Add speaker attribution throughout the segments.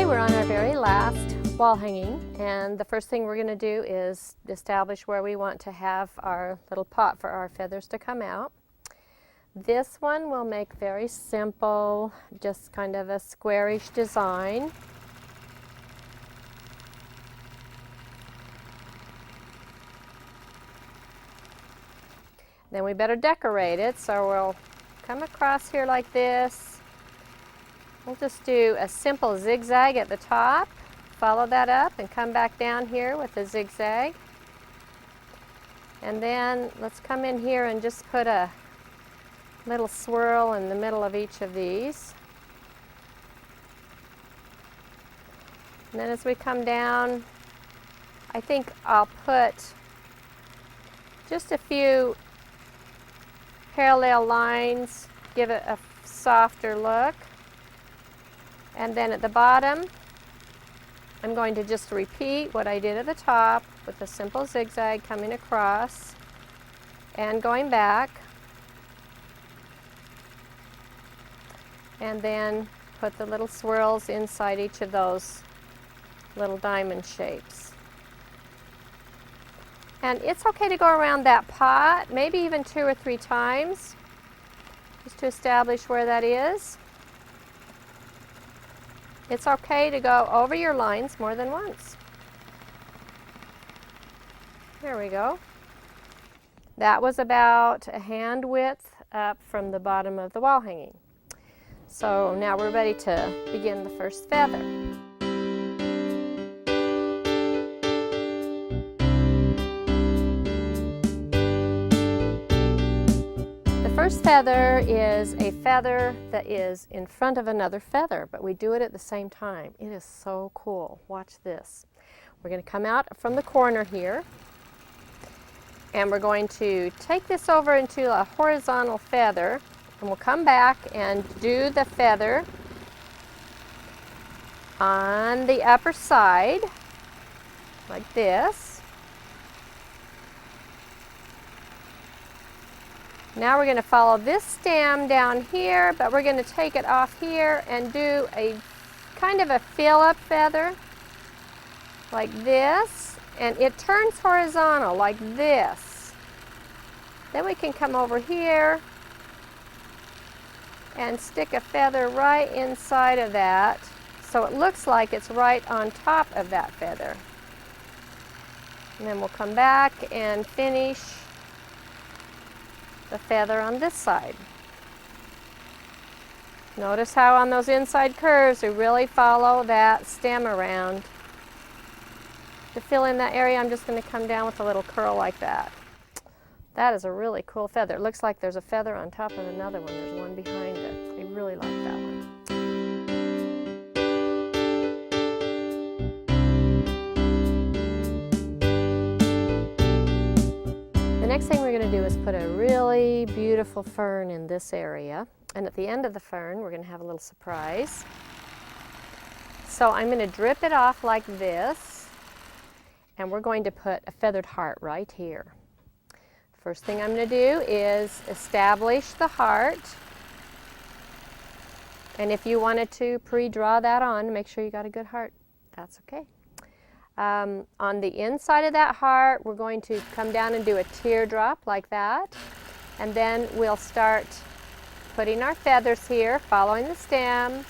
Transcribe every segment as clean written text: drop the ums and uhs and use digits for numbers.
Speaker 1: Okay, we're on our very last wall hanging, and the first thing we're going to do is establish where we want to have our little pot for our feathers to come out. This one we'll make very simple, just kind of a squarish design. Then we better decorate it, so we'll come across here like this. We'll just do a simple zigzag at the top, follow that up, and come back down here with a zigzag. And then let's come in here and just put a little swirl in the middle of each of these. And then as we come down, I think I'll put just a few parallel lines, give it a softer look. And then at the bottom, I'm going to just repeat what I did at the top with a simple zigzag coming across and going back. And then put the little swirls inside each of those little diamond shapes. And it's okay to go around that pot, maybe even 2 or 3 times, just to establish where that is. It's okay to go over your lines more than once. There we go. That was about a hand width up from the bottom of the wall hanging. So now we're ready to begin the first feather. The first feather is a feather that is in front of another feather, but we do it at the same time. It is so cool. Watch this. We're going to come out from the corner here, and we're going to take this over into a horizontal feather, and we'll come back and do the feather on the upper side, like this. Now we're going to follow this stem down here, but we're going to take it off here and do a kind of a fill-up feather like this, and it turns horizontal like this. Then we can come over here and stick a feather right inside of that, so it looks like it's right on top of that feather. And then we'll come back and finish the feather on this side. Notice how on those inside curves we really follow that stem around. To fill in that area, I'm just going to come down with a little curl like that. That is a really cool feather. It looks like there's a feather on top of another one. There's one behind it. I really like that one. The next thing we're going to do is put a really beautiful fern in this area, and at the end of the fern we're going to have a little surprise. So I'm going to drip it off like this, and we're going to put a feathered heart right here. First thing I'm going to do is establish the heart, and if you wanted to pre-draw that on, make sure you got a good heart. That's okay. On the inside of that heart, we're going to come down and do a teardrop like that, and then we'll start putting our feathers here, following the stem,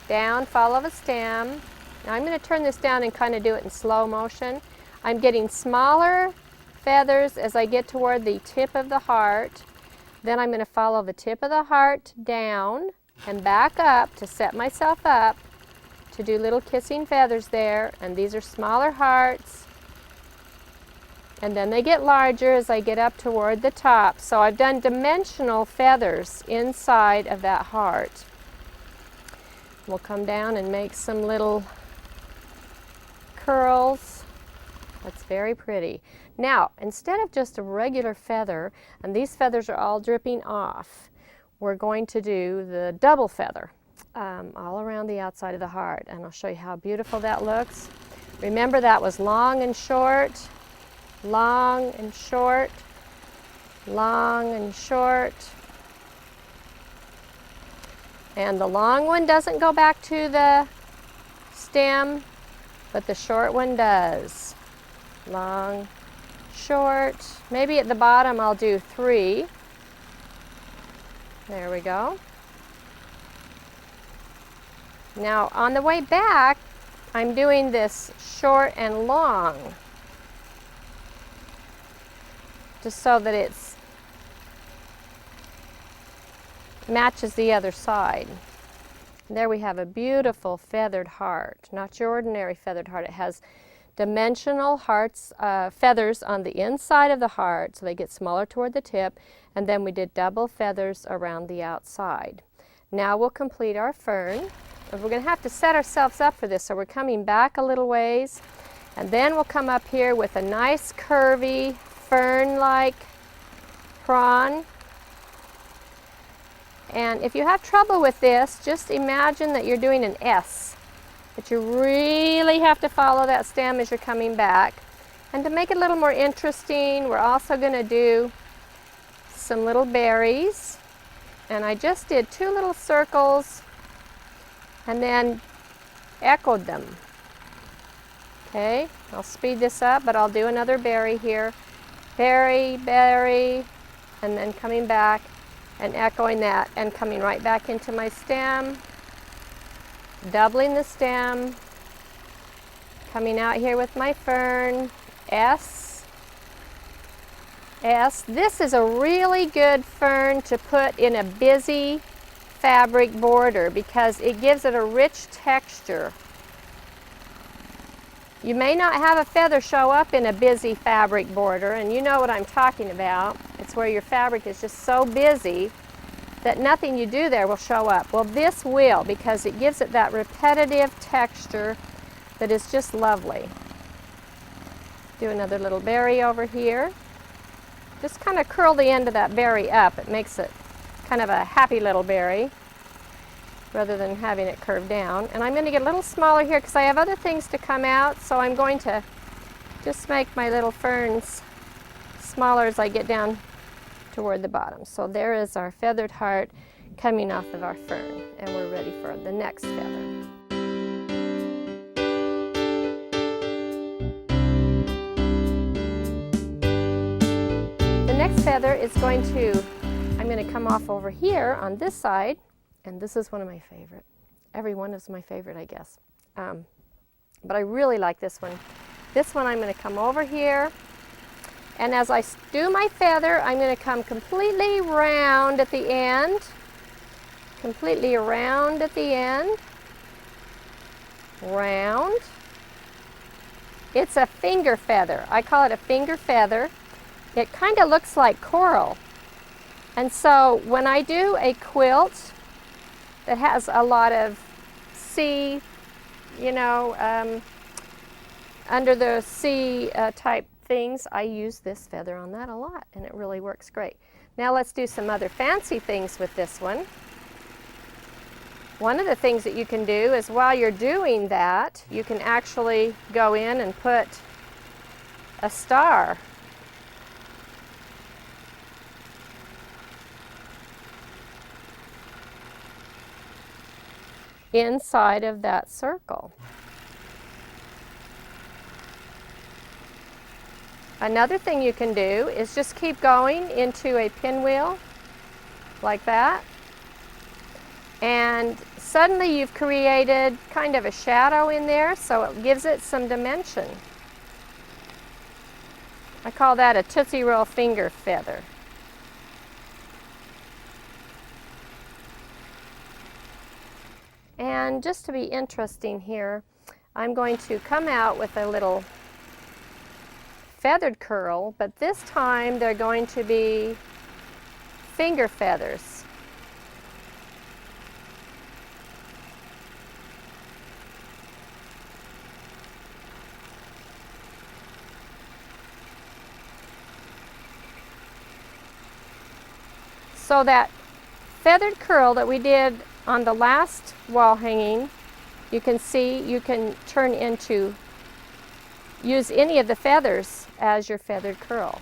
Speaker 1: down, follow the stem. Now I'm going to turn this down and kind of do it in slow motion. I'm getting smaller feathers as I get toward the tip of the heart. Then I'm going to follow the tip of the heart down and back up to set myself up to do little kissing feathers there, and these are smaller hearts, and then they get larger as I get up toward the top. So I've done dimensional feathers inside of that heart. We'll come down and make some little curls. That's very pretty. Now, instead of just a regular feather, and these feathers are all dripping off, we're going to do the double feather. All around the outside of the heart, and I'll show you how beautiful that looks. Remember, that was long and short, long and short, long and short, and the long one doesn't go back to the stem, but the short one does. Long, short. Maybe at the bottom I'll do 3. There we go. Now on the way back, I'm doing this short and long, just so that it matches the other side. There we have a beautiful feathered heart. Not your ordinary feathered heart. It has dimensional hearts, feathers on the inside of the heart, so they get smaller toward the tip, and then we did double feathers around the outside. Now we'll complete our fern. We're going to have to set ourselves up for this, so we're coming back a little ways, and then we'll come up here with a nice curvy fern-like prawn. And if you have trouble with this, just imagine that you're doing an S. But you really have to follow that stem as you're coming back. And to make it a little more interesting, we're also going to do some little berries. And I just did 2 little circles and then echoed them. Okay, I'll speed this up, but I'll do another berry here. Berry, berry, and then coming back and echoing that and coming right back into my stem, doubling the stem, coming out here with my fern, S, S. This is a really good fern to put in a busy fabric border because it gives it a rich texture. You may not have a feather show up in a busy fabric border, and you know what I'm talking about. It's where your fabric is just so busy that nothing you do there will show up. Well, this will, because it gives it that repetitive texture that is just lovely. Do another little berry over here. Just kind of curl the end of that berry up. It makes it kind of a happy little berry rather than having it curved down. And I'm going to get a little smaller here because I have other things to come out, so I'm going to just make my little ferns smaller as I get down toward the bottom. So there is our feathered heart coming off of our fern, and we're ready for the next feather. The next feather is I'm going to come off over here on this side, and this is one of my favorite. Every one is my favorite, I guess. But I really like this one. This one I'm going to come over here, and as I do my feather, I'm going to come completely round at the end. Completely around at the end. Round. It's a finger feather. I call it a finger feather. It kind of looks like coral. And so when I do a quilt that has a lot of sea, under the sea type things, I use this feather on that a lot, and it really works great. Now let's do some other fancy things with this one. One of the things that you can do is while you're doing that, you can actually go in and put a star. Inside of that circle. Another thing you can do is just keep going into a pinwheel like that, and suddenly you've created kind of a shadow in there, so it gives it some dimension. I call that a Tootsie Roll finger feather. And just to be interesting here, I'm going to come out with a little feathered curl, but this time they're going to be finger feathers. So that feathered curl that we did on the last wall hanging, you can see you can turn into, use any of the feathers as your feathered curl.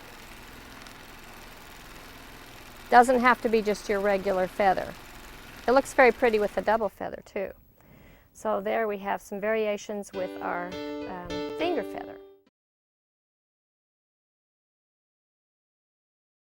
Speaker 1: Doesn't have to be just your regular feather. It looks very pretty with the double feather too. So there we have some variations with our finger feather.